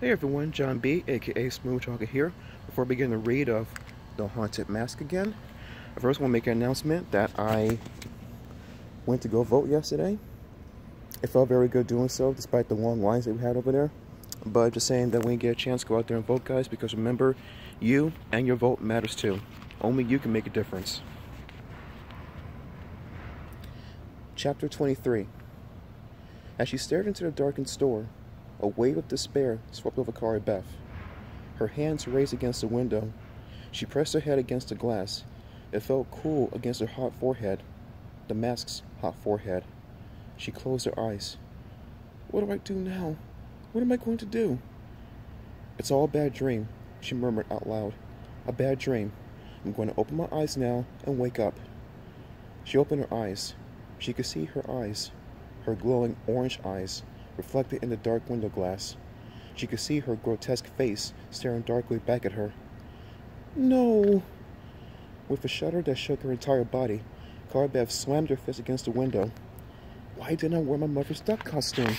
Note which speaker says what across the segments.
Speaker 1: Hey everyone, John B, aka Smooth Talker here. Before I begin the read of The Haunted Mask again, I first want to make an announcement that I went to go vote yesterday. It felt very good doing so, despite the long lines that we had over there. But just saying that when you get a chance, go out there and vote, guys, because remember, you and your vote matters too. Only you can make a difference. Chapter 23. As she stared into the darkened store, a wave of despair swept over Cara Beth. Her hands raised against the window. She pressed her head against the glass. It felt cool against her hot forehead, the mask's hot forehead. She closed her eyes. What do I do now? What am I going to do? It's all a bad dream, she murmured out loud. A bad dream. I'm going to open my eyes now and wake up. She opened her eyes. She could see her eyes, her glowing orange eyes, reflected in the dark window glass. She could see her grotesque face staring darkly back at her. No! With a shudder that shook her entire body, Cara Beth slammed her fist against the window. Why didn't I wear my mother's duck costume?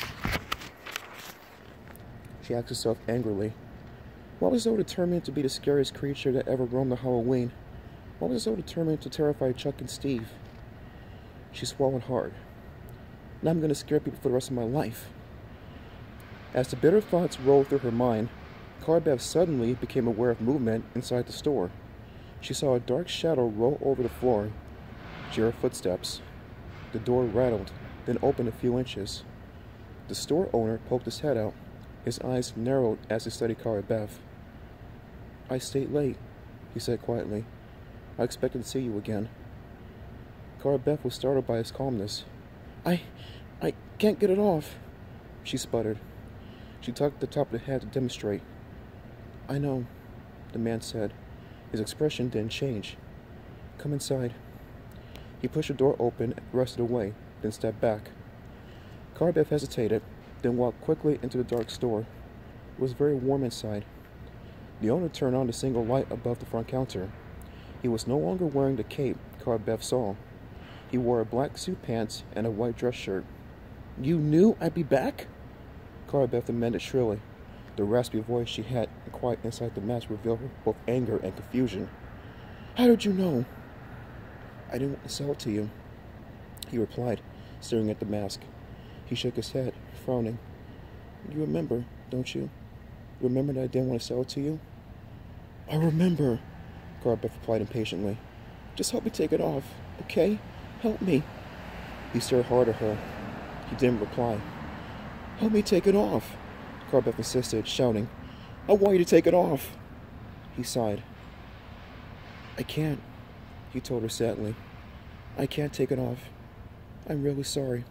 Speaker 1: She asked herself angrily. Why was so determined to be the scariest creature that ever roamed the Halloween? Why was so determined to terrify Chuck and Steve? She swallowed hard. Now I'm going to scare people for the rest of my life. As the bitter thoughts rolled through her mind, Cara Beth suddenly became aware of movement inside the store. She saw a dark shadow roll over the floor. She heard footsteps. The door rattled, then opened a few inches. The store owner poked his head out. His eyes narrowed as he studied Cara Beth. I stayed late, he said quietly. I expected to see you again. Cara Beth was startled by his calmness. I can't get it off, she sputtered. She tugged the top of the head to demonstrate. I know, the man said. His expression didn't change. Come inside. He pushed the door open and rested away, then stepped back. Cara Beth hesitated, then walked quickly into the dark store. It was very warm inside. The owner turned on the single light above the front counter. He was no longer wearing the cape Cara Beth saw. He wore a black suit pants and a white dress shirt. You knew I'd be back? Cara Beth amended shrilly. The raspy voice she had quiet inside the mask revealed her both anger and confusion. How did you know? I didn't want to sell it to you, he replied, staring at the mask. He shook his head, frowning. You remember, don't you? Remember that I didn't want to sell it to you? I remember, Cara Beth replied impatiently. Just help me take it off, okay? Help me. He stared hard at her. He didn't reply. Help me take it off, Cara Beth insisted, shouting. I want you to take it off. He sighed. I can't, he told her sadly. I can't take it off. I'm really sorry.